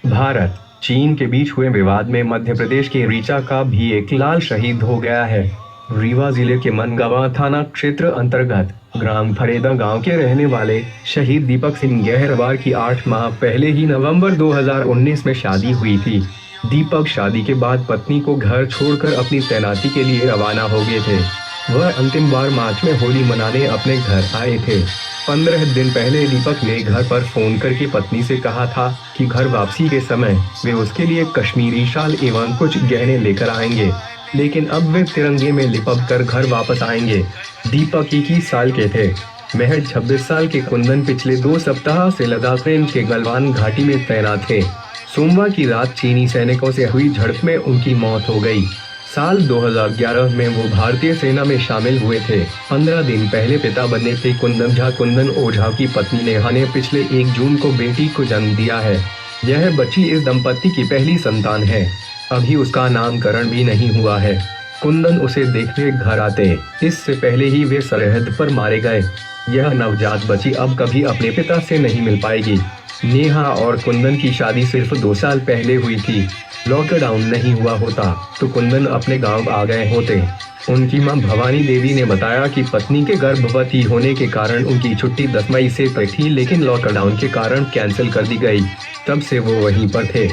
भारत चीन के बीच हुए विवाद में मध्य प्रदेश के रीचा का भी एक लाल शहीद हो गया है। रीवा जिले के मनगांव थाना क्षेत्र अंतर्गत ग्राम फरेदा गांव के रहने वाले शहीद दीपक सिंह गहरवार की 8 माह पहले ही नवंबर 2019 में शादी हुई थी। दीपक शादी के बाद पत्नी को घर छोड़कर अपनी तैनाती के लिए रवाना हो गए थे। वह अंतिम बार मार्च में होली मनाने अपने घर आए थे। 15 दिन पहले दीपक ने घर पर फोन करके पत्नी से कहा था कि घर वापसी के समय वे उसके लिए कश्मीरी शाल एवं कुछ गहने लेकर आएंगे, लेकिन अब वे तिरंगे में लिपट कर घर वापस आएंगे। दीपक 21 साल के थे। महज 26 साल के कुंदन पिछले 2 सप्ताह से लद्दाख रेंज के गलवान घाटी में तैनात थे। सोमवार की रात चीनी सैनिकों से हुई झड़प में उनकी मौत हो गई। साल 2011 में वो भारतीय सेना में शामिल हुए थे। 15 दिन पहले पिता बनने थे कुंदन ओझा की पत्नी नेहा ने पिछले 1 जून को बेटी को जन्म दिया है। यह बच्ची इस दंपत्ति की पहली संतान है। अभी उसका नामकरण भी नहीं हुआ है। कुंदन उसे देखने घर आते, इससे पहले ही वे सरहद पर मारे गए। यह नवजात बच्ची अब कभी अपने पिता से नहीं मिल पाएगी। नेहा और कुंदन की शादी सिर्फ 2 साल पहले हुई थी। लॉकडाउन नहीं हुआ होता तो कुंदन अपने गांव आ गए होते। उनकी मां भवानी देवी ने बताया कि पत्नी के गर्भवती होने के कारण उनकी छुट्टी 10 मई से तय थी, लेकिन लॉकडाउन के कारण कैंसिल कर दी गई। तब से वो वहीं पर थे।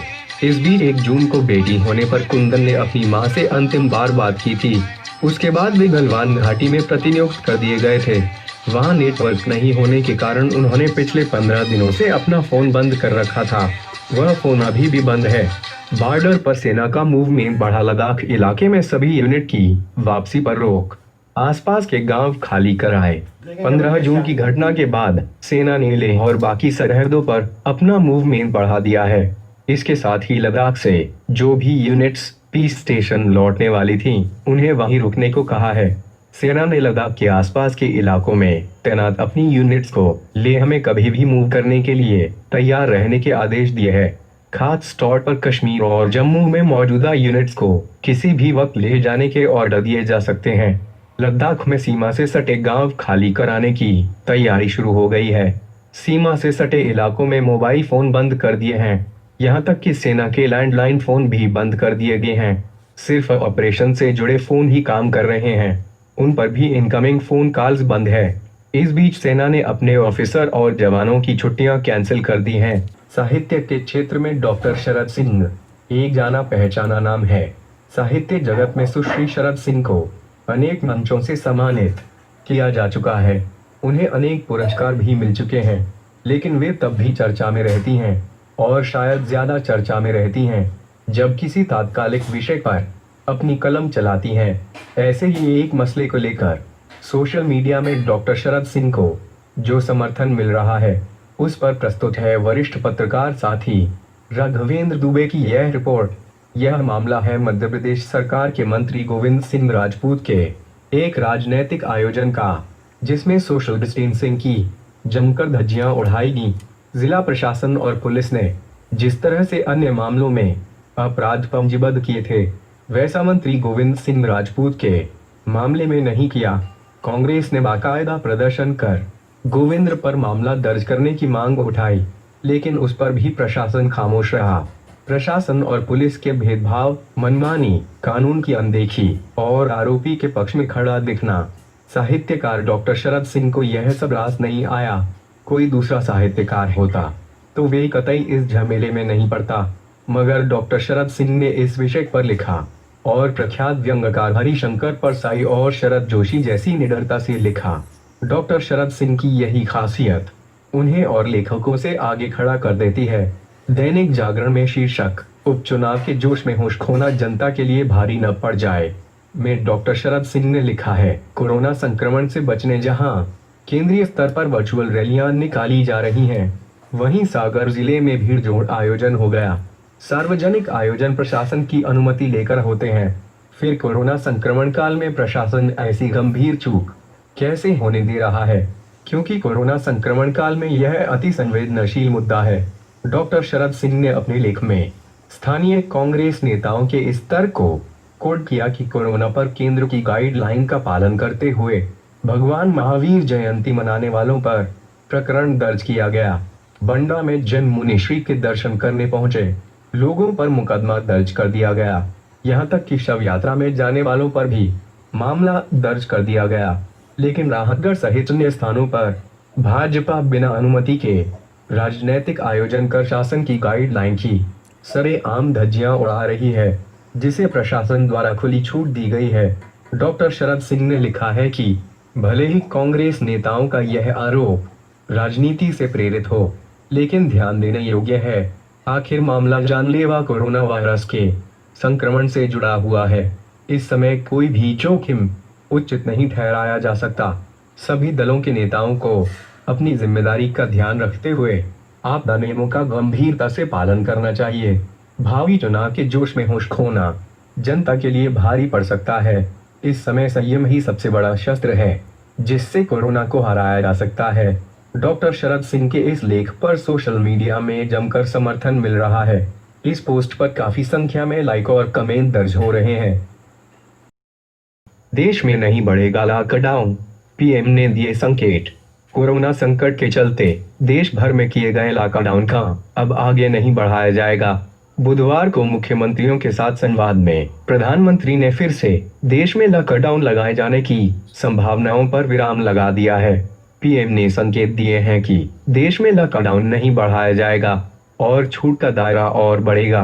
इस बीच 1 जून को बेटी होने पर कुंदन ने अपनी मां से अंतिम बार बात की थी। उसके बाद वे गलवान घाटी में प्रतिनियुक्त कर दिए गए थे। वहां नेटवर्क नहीं होने के कारण उन्होंने पिछले 15 दिनों से अपना फोन बंद कर रखा था। वह फोन अभी भी बंद है। बॉर्डर पर सेना का मूवमेंट बढ़ा। लद्दाख इलाके में सभी यूनिट की वापसी पर रोक। आसपास के गांव खाली कराए। 15 जून की घटना के बाद सेना ने लेह और बाकी सरहदों पर अपना मूवमेंट बढ़ा दिया है। इसके साथ ही लद्दाख से जो भी यूनिट्स पीस स्टेशन लौटने वाली थीं, उन्हें वहीं रुकने को कहा है। सेना ने लद्दाख के आसपास के इलाकों में तैनात अपनी यूनिट्स को लेह में कभी भी मूव करने के लिए तैयार रहने के आदेश दिए हैं। खास तौर पर कश्मीर और जम्मू में मौजूदा यूनिट्स को किसी भी वक्त ले जाने के ऑर्डर दिए जा सकते हैं। लद्दाख में सीमा से सटे गांव खाली कराने की तैयारी शुरू हो गई है। सीमा से सटे इलाकों में मोबाइल फोन बंद कर दिए हैं। यहां तक कि सेना के लैंडलाइन फोन भी बंद कर दिए गए हैं। सिर्फ ऑपरेशन से जुड़े फोन ही काम कर रहे हैं। उन पर भी इनकमिंग फोन कॉल्स बंद है। इस बीच सेना ने अपने ऑफिसर और जवानों की छुट्टियां कैंसिल कर दी हैं। साहित्य के क्षेत्र में डॉक्टर शरद सिंह एक जाना पहचाना नाम है। साहित्य जगत में सुश्री शरद सिंह को अनेक मंचों से सम्मानित किया जा चुका है। उन्हें अनेक पुरस्कार भी मिल चुके हैं, लेकिन वे तब भी चर्चा में रहती हैं और शायद ज्यादा चर्चा में रहती हैं जब किसी तात्कालिक विषय पर अपनी कलम चलाती हैं। ऐसे ही एक मसले को लेकर सोशल मीडिया में डॉक्टर शरद सिंह को जो समर्थन मिल रहा है, उस पर प्रस्तुत है वरिष्ठ पत्रकार साथी राघवेंद्र दुबे की यह रिपोर्ट। यह मामला है मध्य प्रदेश सरकार के मंत्री गोविंद सिंह राजपूत के एक राजनैतिक आयोजन का, जिसमें सोशल डिस्टेंसिंग की जमकर धज्जियां उड़ाई गईं। जिला प्रशासन और पुलिस ने जिस तरह से अन्य मामलों में अपराध पंजीबद्ध किए थे, वैसा मंत्री गोविंद सिंह राजपूत के मामले में नहीं किया। कांग्रेस ने बाकायदा प्रदर्शन कर गोविंद्र पर मामला दर्ज करने की मांग उठाई, लेकिन उस पर भी प्रशासन खामोश रहा। प्रशासन और पुलिस के भेदभाव, मनमानी, कानून की अनदेखी और आरोपी के पक्ष में खड़ा दिखना। साहित्यकार डॉक्टर शरद सिंह को यह सब रास नहीं आया। कोई दूसरा साहित्यकार होता तो वे कतई इस झमेले में नहीं पड़ता, मगर डॉक्टर शरद सिंह ने इस विषय पर लिखा और प्रख्यात व्यंग्यकार हरिशंकर परसाई और शरद जोशी जैसी निडरता से लिखा। डॉक्टर शरद सिंह की यही खासियत उन्हें और लेखकों से आगे खड़ा कर देती है। दैनिक जागरण में शीर्षक उपचुनाव के जोश में होश खोना जनता के लिए भारी न पड़ जाए में डॉक्टर शरद सिंह ने लिखा है, कोरोना संक्रमण से बचने जहां केंद्रीय स्तर पर वर्चुअल रैलियां निकाली जा रही हैं, वहीं सागर जिले में भीड़ जोड़ आयोजन हो गया। सार्वजनिक आयोजन प्रशासन की अनुमति लेकर होते हैं, फिर कोरोना संक्रमण काल में प्रशासन ऐसी गंभीर चूक कैसे होने दे रहा है, क्योंकि कोरोना संक्रमण काल में यह अति संवेदनशील मुद्दा है। डॉक्टर शरद सिंह ने अपने लेख में स्थानीय कांग्रेस नेताओं के इस तर्क को कोट किया कि कोरोना पर केंद्र की गाइडलाइन का पालन करते हुए भगवान महावीर जयंती मनाने वालों पर प्रकरण दर्ज किया गया। बंडा में जैन मुनि श्री के दर्शन करने पहुंचे लोगों पर मुकदमा दर्ज कर दिया गया। यहां तक कि शव यात्रा में जाने वालों पर भी मामला दर्ज कर दिया गया। लेकिन राहतगढ़ सहित अन्य स्थानों पर भाजपा बिना अनुमति के राजनीतिक आयोजन कर शासन की गाइडलाइन की सरेआम धज्जियां उड़ा रही है, जिसे प्रशासन द्वारा खुली छूट दी गई है। डॉक्टर शरद सिंह ने लिखा है कि भले ही कांग्रेस नेताओं का यह आरोप राजनीति से प्रेरित हो, लेकिन ध्यान देने योग्य है, आखिर मामला जानलेवा कोरोना वायरस के संक्रमण से जुड़ा हुआ है। इस समय कोई भी जोखिम उचित नहीं ठहराया जा सकता। सभी दलों के नेताओं को अपनी जिम्मेदारी का ध्यान रखते हुए आपदा नियमों का गंभीरता से पालन करना चाहिए। भावी चुनाव के जोश में होश खोना जनता के लिए भारी पड़ सकता है। इस समय संयम ही सबसे बड़ा शस्त्र है, जिससे कोरोना को हराया जा सकता है। डॉक्टर शरद सिंह के इस लेख पर सोशल मीडिया में जमकर समर्थन मिल रहा है। इस पोस्ट पर काफी संख्या में लाइक और कमेंट दर्ज हो रहे हैं। देश में नहीं बढ़ेगा लॉकडाउन, पीएम ने दिए संकेत। कोरोना संकट के चलते देश भर में किए गए लॉकडाउन का अब आगे नहीं बढ़ाया जाएगा। बुधवार को मुख्यमंत्रियों के साथ संवाद में प्रधानमंत्री ने फिर से देश में लॉकडाउन लगाए जाने की संभावनाओं पर विराम लगा दिया है। पीएम ने संकेत दिए हैं कि देश में लॉकडाउन नहीं बढ़ाया जाएगा और छूट का दायरा और बढ़ेगा।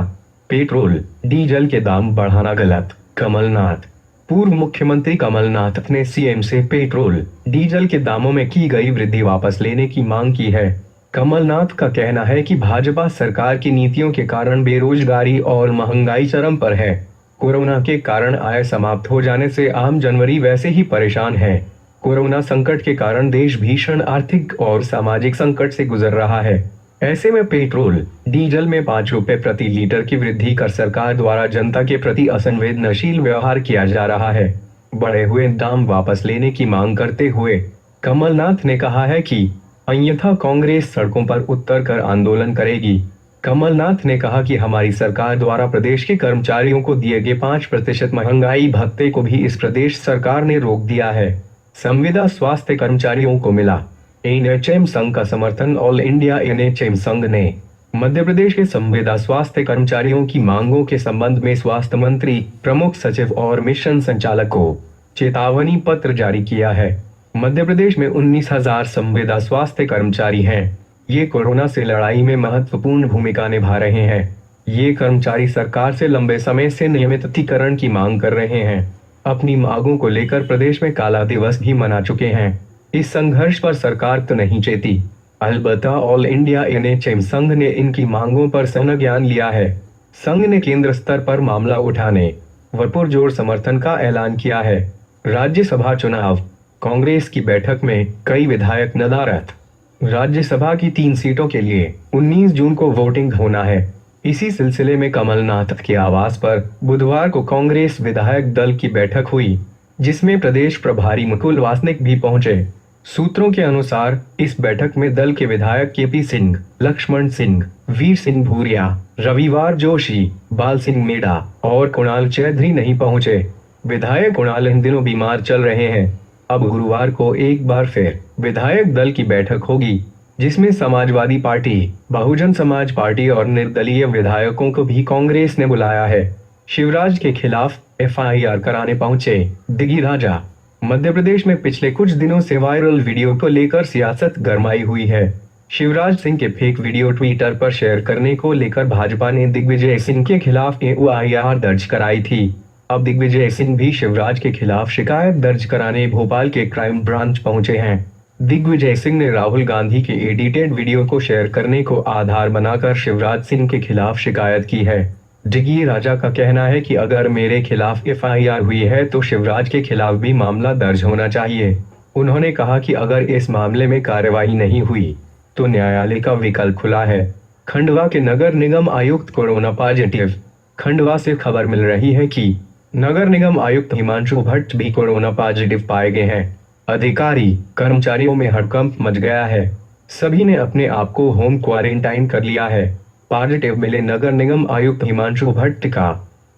पेट्रोल डीजल के दाम बढ़ाना गलत, कमलनाथ। पूर्व मुख्यमंत्री कमलनाथ ने सीएम से पेट्रोल डीजल के दामों में की गई वृद्धि वापस लेने की मांग की है। कमलनाथ का कहना है कि भाजपा सरकार की नीतियों के कारण बेरोजगारी और महंगाई चरम पर है। कोरोना के कारण आय समाप्त हो जाने से आम जनवरी वैसे ही परेशान है। कोरोना संकट के कारण देश भीषण आर्थिक और सामाजिक संकट से गुजर रहा है। ऐसे में पेट्रोल डीजल में 5 रुपए प्रति लीटर की वृद्धि कर सरकार द्वारा जनता के प्रति असंवेदनशील व्यवहार किया जा रहा है। बढ़े हुए दाम वापस लेने की मांग करते हुए कमलनाथ ने कहा है कि अन्यथा कांग्रेस सड़कों पर उतर कर आंदोलन करेगी। कमलनाथ ने कहा कि हमारी सरकार द्वारा प्रदेश के कर्मचारियों को दिए गए 5% महंगाई भत्ते को भी इस प्रदेश सरकार ने रोक दिया है। संविदा स्वास्थ्य कर्मचारियों को मिला। एनएचएम संघ का समर्थन। ऑल इंडिया एनएचएम संघ ने मध्य प्रदेश के संविदा स्वास्थ्य कर्मचारियों की मांगों के संबंध में स्वास्थ्य मंत्री, प्रमुख सचिव और मिशन संचालक को चेतावनी पत्र जारी किया है। मध्य प्रदेश में 19,000 संविदा स्वास्थ्य कर्मचारी हैं। ये कोरोना से लड़ाई में महत्वपूर्ण भूमिका निभा रहे हैं। ये कर्मचारी सरकार से लंबे समय से नियमितीकरण की मांग कर रहे हैं। अपनी मांगों को लेकर प्रदेश में काला दिवस भी मना चुके हैं। इस संघर्ष पर सरकार तो नहीं चेती। अलबत्ता ऑल इंडिया एनएचएम संघ ने इनकी मांगों पर संज्ञान लिया है। संघ ने केंद्र स्तर पर मामला उठाने व पुरजोर समर्थन का ऐलान किया है। राज्यसभा चुनाव, कांग्रेस की बैठक में कई विधायक नदारद। राज्यसभा की 3 सीटों के लिए 19 जून को वोटिंग होना है। इसी सिलसिले में कमलनाथ के आवास पर बुधवार को कांग्रेस विधायक दल की बैठक हुई, जिसमें प्रदेश प्रभारी मुकुल वासनिक भी पहुंचे। सूत्रों के अनुसार इस बैठक में दल के विधायक केपी सिंह, लक्ष्मण सिंह, वीर सिंह भूरिया, रविवार जोशी, बाल सिंह मेड़ा और कुणाल चौधरी नहीं पहुंचे। विधायक कुणाल इन दिनों बीमार चल रहे हैं। अब गुरुवार को एक बार फिर विधायक दल की बैठक होगी, जिसमें समाजवादी पार्टी, बहुजन समाज पार्टी और निर्दलीय विधायकों को भी कांग्रेस ने बुलाया है। शिवराज के खिलाफ एफआईआर कराने पहुंचे दिग्गी राजा। मध्य प्रदेश में पिछले कुछ दिनों से वायरल वीडियो को लेकर सियासत गरमाई हुई है। शिवराज सिंह के फेक वीडियो ट्विटर पर शेयर करने को लेकर भाजपा ने दिग्विजय सिंह के खिलाफ एफआईआर दर्ज कराई थी। अब दिग्विजय सिंह भी शिवराज के खिलाफ शिकायत दर्ज कराने भोपाल के क्राइम ब्रांच पहुंचे हैं। दिग्विजय सिंह ने राहुल गांधी के एडिटेड वीडियो को शेयर करने को आधार बनाकर शिवराज सिंह के खिलाफ शिकायत की है। दिग्गी राजा का कहना है कि अगर मेरे खिलाफ एफआईआर हुई है तो शिवराज के खिलाफ भी मामला दर्ज होना चाहिए। उन्होंने कहा कि अगर इस मामले में कार्रवाई नहीं हुई तो न्यायालय का विकल्प खुला है। खंडवा के नगर निगम आयुक्त कोरोना पॉजिटिव। खंडवा से खबर मिल रही है कि नगर निगम आयुक्त हिमांशु भट्ट भी कोरोना पॉजिटिव पाए गए हैं। अधिकारी कर्मचारियों में हड़कंप मच गया है। सभी ने अपने आप को होम क्वारंटाइन कर लिया है। पॉजिटिव मिले नगर निगम आयुक्त हिमांशु भट्ट का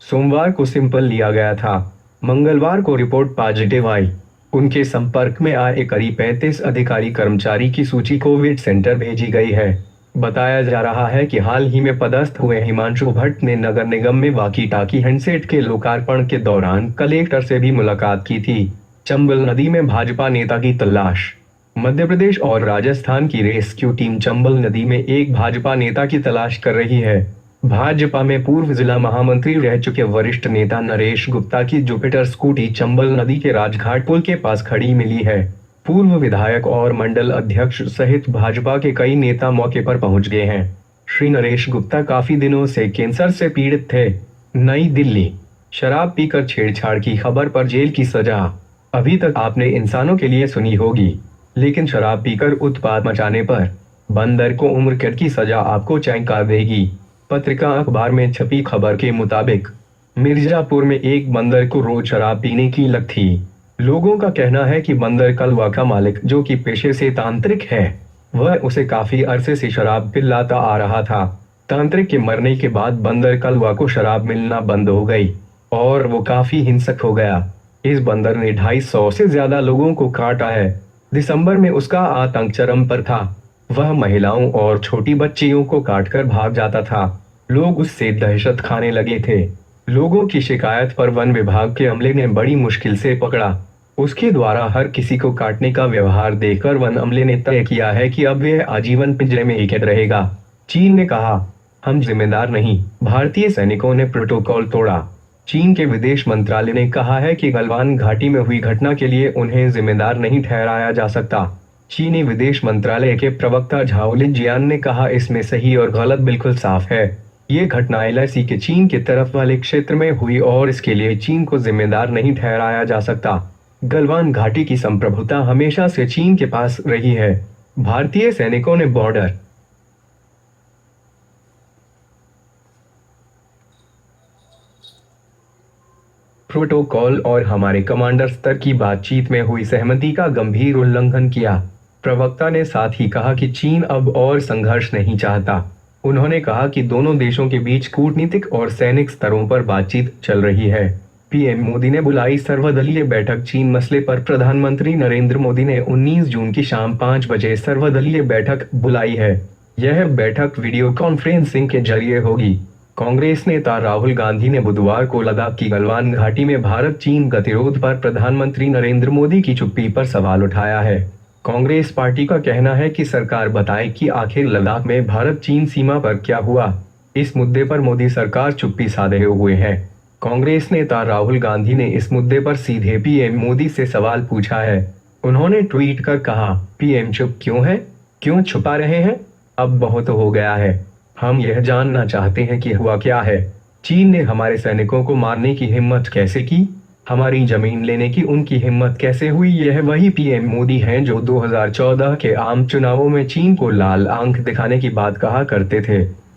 सोमवार को सैंपल लिया गया था। मंगलवार को रिपोर्ट पॉजिटिव आई। उनके संपर्क में आए करीब 35 अधिकारी कर्मचारी की सूची कोविड सेंटर भेजी गई है। बताया जा रहा है कि हाल ही में पदस्थ हुए हिमांशु भट्ट ने नगर निगम में वाकी टाकी हैंडसेट के लोकार्पण के दौरान कलेक्टर से भी मुलाकात की थी। चंबल नदी में भाजपा नेता की तलाश। मध्य प्रदेश और राजस्थान की रेस्क्यू टीम चंबल नदी में एक भाजपा नेता की तलाश कर रही है। भाजपा में पूर्व जिला महामंत्री रह चुके वरिष्ठ नेता नरेश गुप्ता की जुपिटर स्कूटी चंबल नदी के राजघाट पुल के पास खड़ी मिली है। पूर्व विधायक और मंडल अध्यक्ष सहित भाजपा के कई नेता मौके पर पहुंच गए हैं। श्री नरेश गुप्ता काफी दिनों से कैंसर से पीड़ित थे। नई दिल्ली। शराब पीकर छेड़छाड़ की खबर पर जेल की सजा। अभी तक आपने इंसानों के लिए सुनी होगी, लेकिन शराब पीकर उत्पात मचाने पर बंदर को उम्र कैद की सजा आपको चौंका देगी। पत्रिका अखबार में छपी खबर के मुताबिक मिर्जापुर में एक बंदर को रोज शराब पीने की लत थी। लोगों का कहना है कि बंदर कलवा का मालिक, जो कि पेशे से तांत्रिक है, वह उसे काफी अरसे से शराब पिलाता आ रहा था। तांत्रिक के मरने के बाद बंदर कलवा को शराब मिलना बंद हो गई और वो काफी हिंसक हो गया। इस बंदर ने 250 से ज्यादा लोगों को काटा है। दिसंबर में उसका आतंक चरम पर था। वह महिलाओं और छोटी बच्चियों को काटकर भाग जाता था। लोग उससे दहशत खाने लगे थे। लोगों की शिकायत पर वन विभाग के अमले ने बड़ी मुश्किल से पकड़ा। उसके द्वारा हर किसी को काटने का व्यवहार देखकर वन अमले ने तय किया है कि अब वह आजीवन पिंजरे में ही कैद रहेगा। चीन ने कहा, हम जिम्मेदार नहीं। भारतीय सैनिकों ने प्रोटोकॉल तोड़ा। चीन के विदेश मंत्रालय ने कहा है कि गलवान घाटी में हुई घटना के लिए उन्हें जिम्मेदार नहीं ठहराया जा सकता। चीनी विदेश मंत्रालय के प्रवक्ता झाओ लिनजियान ने कहा, इसमें सही और गलत बिल्कुल साफ है। ये घटना एलएसी के चीन के तरफ वाले क्षेत्र में हुई और इसके लिए चीन को जिम्मेदार नहीं ठहराया जा सकता। गलवान घाटी की संप्रभुता हमेशा से चीन के पास रही है। भारतीय सैनिकों ने बॉर्डर प्रोटोकॉल और हमारे कमांडर स्तर की बातचीत में हुई सहमति का गंभीर उल्लंघन किया। प्रवक्ता ने साथ ही कहा कि चीन अब और संघर्ष नहीं चाहता। उन्होंने कहा कि दोनों देशों के बीच कूटनीतिक और सैनिक स्तरों पर बातचीत चल रही है। पीएम मोदी ने बुलाई सर्वदलीय बैठक। चीन मसले पर प्रधानमंत्री नरेंद्र मोदी ने 19 जून की शाम 5 बजे सर्वदलीय बैठक बुलाई है। यह बैठक वीडियो कॉन्फ्रेंसिंग के जरिए होगी। कांग्रेस नेता राहुल गांधी ने बुधवार को लद्दाख की गलवान घाटी में भारत चीन गतिरोध पर प्रधानमंत्री नरेंद्र मोदी की चुप्पी पर सवाल उठाया है। कांग्रेस पार्टी का कहना है कि सरकार बताए कि आखिर लद्दाख में भारत चीन सीमा पर क्या हुआ। इस मुद्दे पर मोदी सरकार चुप्पी साधे हुए है। कांग्रेस नेता राहुल गांधी ने इस मुद्दे पर सीधे पीएम मोदी से सवाल पूछा है। उन्होंने ट्वीट कर कहा, पीएम चुप क्यों है? क्यों छुपा रहे हैं? अब बहुत हो गया है। हम यह जानना चाहते हैं कि हुआ क्या है। चीन ने हमारे सैनिकों को मारने की हिम्मत कैसे की? हमारी जमीन लेने की उनकी हिम्मत कैसे हुई? यह वही पीएम मोदी हैं जो 2014 के आम चुनावों में चीन को लाल आंख दिखाने की बात कहा करते थे।